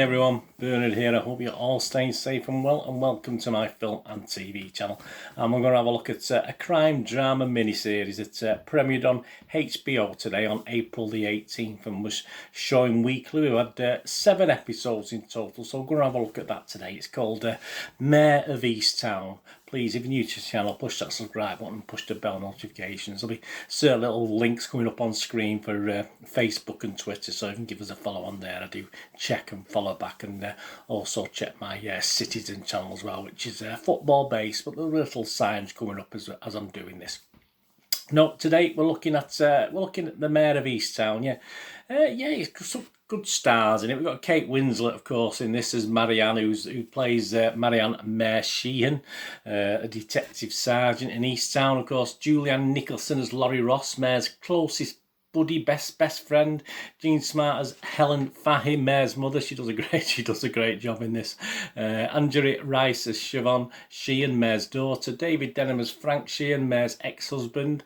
everyone, Bernard here. I hope you're all staying safe and well, and welcome to my film and TV channel. And we're going to have a look at a crime drama miniseries that premiered on HBO today on April the 18th and was showing weekly. We had 7 episodes in total, so we're going to have a look at that today. It's called Mare of Easttown. Please, if you're new to the channel, push that subscribe button, push the bell notifications. There'll be certain little links coming up on screen for Facebook and Twitter, so you can give us a follow on there. I do check and follow back, and also check my Citizen channel as well, which is football based, but there are little signs coming up as I'm doing this. No, today we're looking at the Mare of Easttown. It's some good stars in it. We've got Kate Winslet, of course, in this as Marianne, who plays Marianne Mare Sheehan, a detective sergeant in Easttown. Of course, Julianne Nicholson as Laurie Ross, Mare's closest buddy, best friend. Jean Smart as Helen Fahey, Mare's mother. She does a great job in this. Anjari Rice as Siobhan Sheehan, Mare's daughter. David Denham as Frank Sheehan, Mare's ex-husband.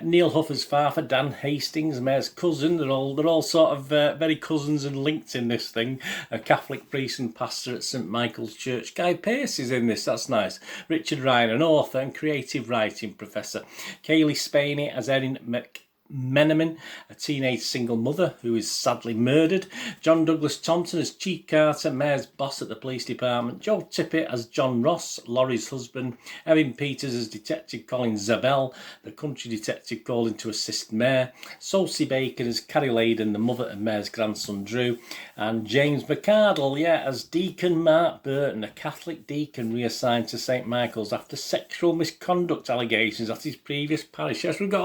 Neil Huff as father. Dan Hastings, Mare's cousin. They're all sort of very cousins and linked in this thing. A Catholic priest and pastor at St Michael's Church. Guy Pearce is in this. That's nice. Richard Ryan, an author and creative writing professor. Kaylee Spaney as Erin McMenamin, a teenage single mother who is sadly murdered. John Douglas Thompson as Chief Carter, Mare's boss at the police department. Joe Tippett as John Ross, Laurie's husband. Erin Peters as Detective Colin Zabel, the country detective called in to assist Mare. Sosie Bacon as Carrie Layden, the mother of Mare's grandson Drew. And James McArdle, as Deacon Mark Burton, a Catholic deacon reassigned to St Michael's after sexual misconduct allegations at his previous parish. Yes, we've got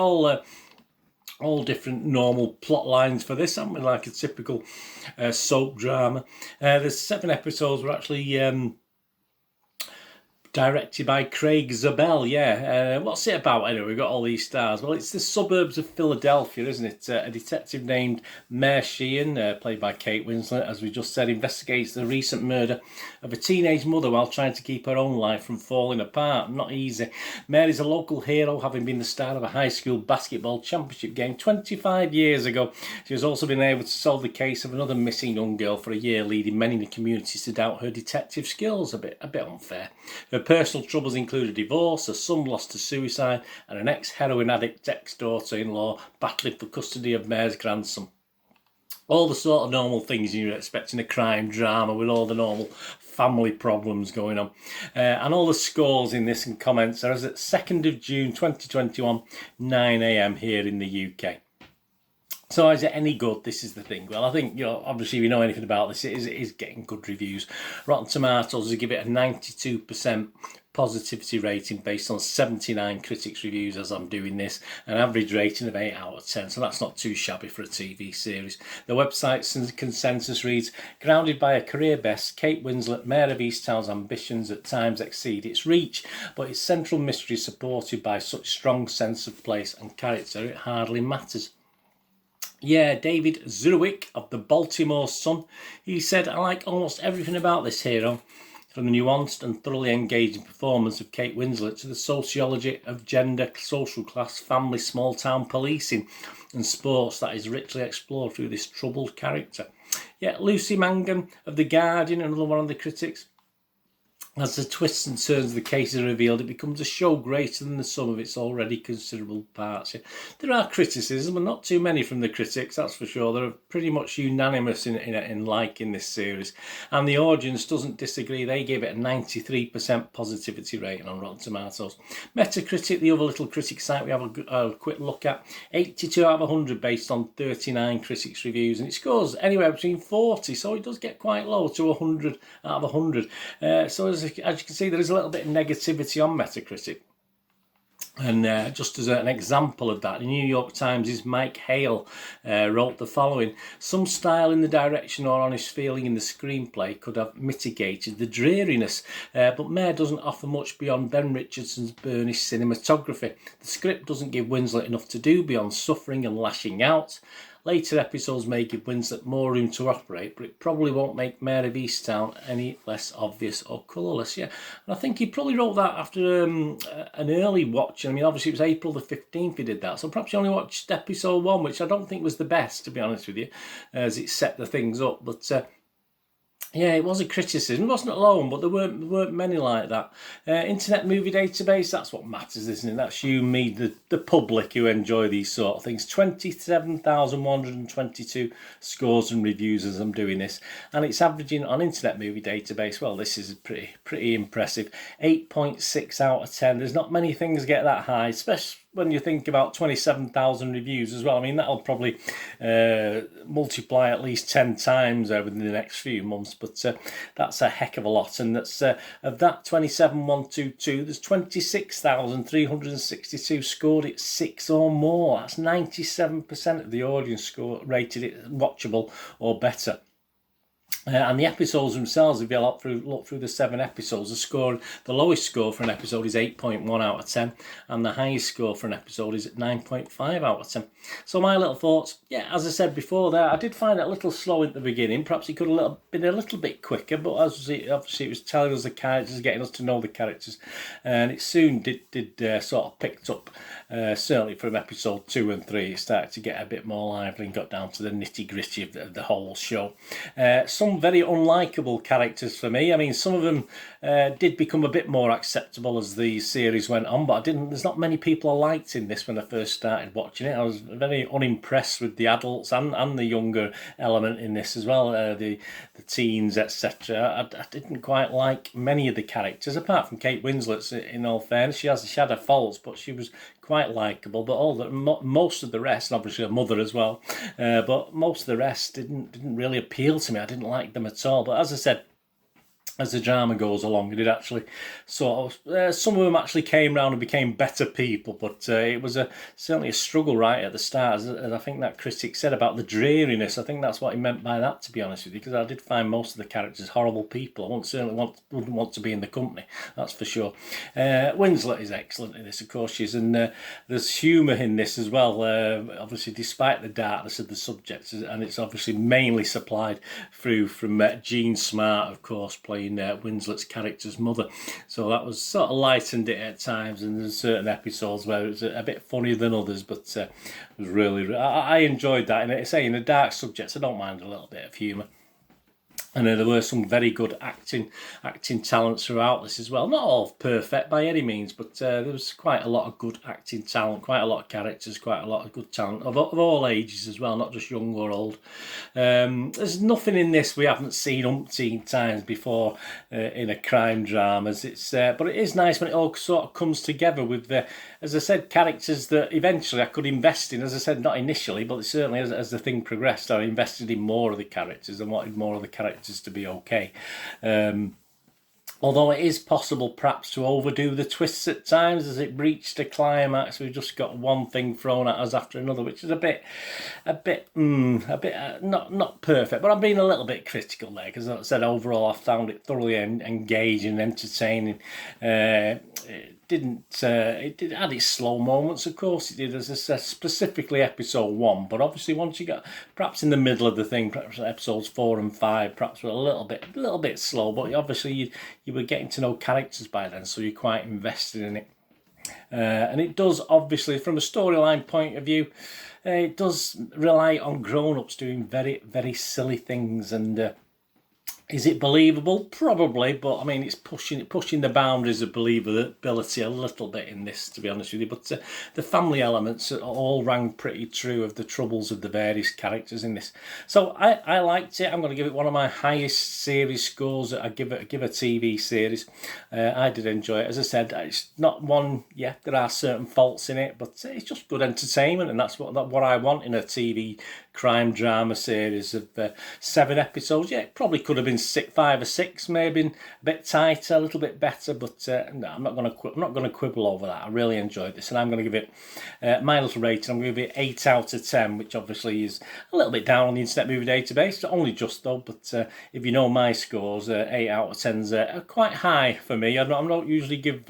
all different normal plot lines for this, haven't we? Like a typical soap drama. There's 7 episodes. We're actually directed by Craig Zabel. What's it about anyway? We've got all these stars. Well, it's the suburbs of Philadelphia, isn't it? A detective named Mare Sheehan, played by Kate Winslet, as we just said, investigates the recent murder of a teenage mother while trying to keep her own life from falling apart. Not easy. Mare is a local hero, having been the star of a high school basketball championship game 25 years ago. She has also been able to solve the case of another missing young girl for a year, leading many in the community to doubt her detective skills. A bit unfair. Her personal troubles include a divorce, a son lost to suicide, and an ex-heroin addict ex-daughter-in-law battling for custody of Mare's grandson. All the sort of normal things you'd expect in a crime drama, with all the normal family problems going on. And all the scores in this and comments are as at 2nd of June 2021, 9 AM here in the UK. So is it any good? This is the thing. Well, I think, obviously if you know anything about this, it is getting good reviews. Rotten Tomatoes give it a 92% positivity rating based on 79 critics reviews as I'm doing this, an average rating of 8 out of 10, so that's not too shabby for a TV series. The website's consensus reads, grounded by a career best, Kate Winslet, Mare of Easttown's ambitions at times exceed its reach, but its central mystery is supported by such strong sense of place and character it hardly matters. David Zurwick of the Baltimore Sun, he said, I like almost everything about this hero, from the nuanced and thoroughly engaging performance of Kate Winslet to the sociology of gender, social class, family, small town policing and sports that is richly explored through this troubled character. Lucy Mangan of The Guardian, another one of the critics, as the twists and turns of the case are revealed, it becomes a show greater than the sum of its already considerable parts. There are criticisms, but not too many from the critics, that's for sure. They're pretty much unanimous in liking this series. And the audience doesn't disagree. They gave it a 93% positivity rating on Rotten Tomatoes. Metacritic, the other little critic site we have a quick look at, 82 out of 100 based on 39 critics reviews. And it scores anywhere between 40, so it does get quite low to 100 out of 100. So as you can see, there is a little bit of negativity on Metacritic. And just as an example of that, the New York Times' Mike Hale wrote the following: some style in the direction or honest feeling in the screenplay could have mitigated the dreariness, but Mare doesn't offer much beyond Ben Richardson's burnished cinematography. The script doesn't give Winslet enough to do beyond suffering and lashing out. Later episodes may give Winslet more room to operate, but it probably won't make Mare of Easttown any less obvious or colourless. And I think he probably wrote that after an early watch. I mean, obviously it was April the 15th he did that, so perhaps you only watched episode 1, which I don't think was the best, to be honest with you, as it set the things up. But Yeah, it was a criticism. It wasn't alone, but there weren't many like that. Internet Movie Database, that's what matters, isn't it? That's you, me, the public who enjoy these sort of things. 27,122 scores and reviews as I'm doing this. And it's averaging on Internet Movie Database, well, this is pretty impressive. 8.6 out of 10. There's not many things get that high, especially when you think about 27,000 reviews as well. I mean, that'll probably multiply at least 10 times over the next few months, but that's a heck of a lot. And that's of that 27,122, there's 26,362 scored it 6 or more. That's 97% of the audience rated it watchable or better. And the episodes themselves, if you look through the 7 episodes, the lowest score for an episode is 8.1 out of 10, and the highest score for an episode is 9.5 out of 10. So my little thoughts, yeah, as I said before there, I did find it a little slow at the beginning. Perhaps it could have been a little bit quicker, but obviously it was telling us the characters, getting us to know the characters, and it soon did sort of picked up. Certainly from episode 2 and 3, it started to get a bit more lively and got down to the nitty-gritty of the whole show. Some very unlikable characters for me. I mean, some of them did become a bit more acceptable as the series went on, but there's not many people I liked in this when I first started watching it. I was very unimpressed with the adults and the younger element in this as well, the teens, etc. I didn't quite like many of the characters, apart from Kate Winslet, in all fairness. She had her faults, but she was quite likeable. But most of the rest, and obviously her mother as well, but most of the rest didn't really appeal to me. I didn't like them at all. But as I said, as the drama goes along, it did actually sort of, some of them actually came round and became better people, but it was certainly a struggle right at the start, as I think that critic said about the dreariness. I think that's what he meant by that, to be honest with you, because I did find most of the characters horrible people. I wouldn't want to be in the company, that's for sure. Winslet is excellent in this, of course she is, and there's humour in this as well, obviously despite the darkness of the subject, and it's obviously mainly supplied from Jean Smart, of course, playing Winslet's character's mother. So that was sort of lightened it at times, and there's certain episodes where it was a bit funnier than others, but it was really, I enjoyed that. And in a dark subject, I don't mind a little bit of humour. And there were some very good acting talents throughout this as well. Not all perfect by any means, but there was quite a lot of good acting talent, quite a lot of characters, quite a lot of good talent of all ages as well, not just young or old. There's nothing in this we haven't seen umpteen times before in a crime drama. But it is nice when it all sort of comes together with as I said, characters that eventually I could invest in. As I said, not initially, but certainly as the thing progressed, I invested in more of the characters and wanted more of the characters to be okay. Although it is possible perhaps to overdo the twists at times as it reached a climax. We've just got one thing thrown at us after another, which is a bit not perfect. But I'm being a little bit critical there, because as I said, overall I found it thoroughly engaging and entertaining. It did add its slow moments, of course it did, as I said, specifically episode 1, but obviously once you got perhaps in the middle of the thing, perhaps episodes 4 and 5 perhaps were a little bit slow, but obviously you were getting to know characters by then, so you're quite invested in it. And it does, obviously, from a storyline point of view, it does rely on grown-ups doing very, very silly things. And is it believable? Probably, but I mean, it's pushing the boundaries of believability a little bit in this, to be honest with you. But the family elements all rang pretty true of the troubles of the various characters in this. So I liked it. I'm going to give it one of my highest series scores that I give a TV series. I did enjoy it. As I said, it's not one. Yeah, there are certain faults in it, but it's just good entertainment, and that's what I want in a TV crime drama series of 7 episodes. Yeah, it probably could have been 5 or 6, maybe a bit tighter, a little bit better, but no, I'm not going to quibble over that. I really enjoyed this, and I'm going to give it my little rating. I'm going to give it 8 out of 10, which obviously is a little bit down on the Internet Movie Database, only just though. But if you know my scores, 8 out of 10s are quite high for me. I don't usually give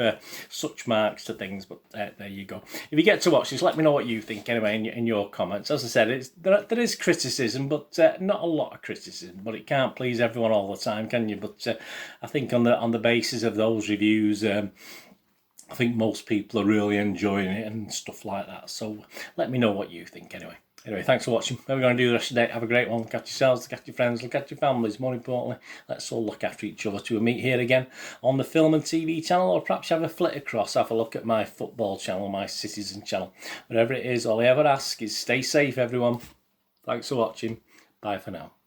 such marks to things, but there you go. If you get to watch this, let me know what you think anyway in your comments. As I said, there is criticism, but not a lot of criticism. But it can't please everyone all the time, can you? But I think on the basis of those reviews, I think most people are really enjoying it and stuff like that. So let me know what you think anyway. Anyway, thanks for watching. How are we going to do the rest of the day? Have a great one. Look after yourselves, look after your friends, look after your families. More importantly, let's all look after each other till we meet here again on the Film and TV channel, or perhaps have a flick across, have a look at my football channel, my Citizen channel. Whatever it is, all I ever ask is stay safe, everyone. Thanks for watching. Bye for now.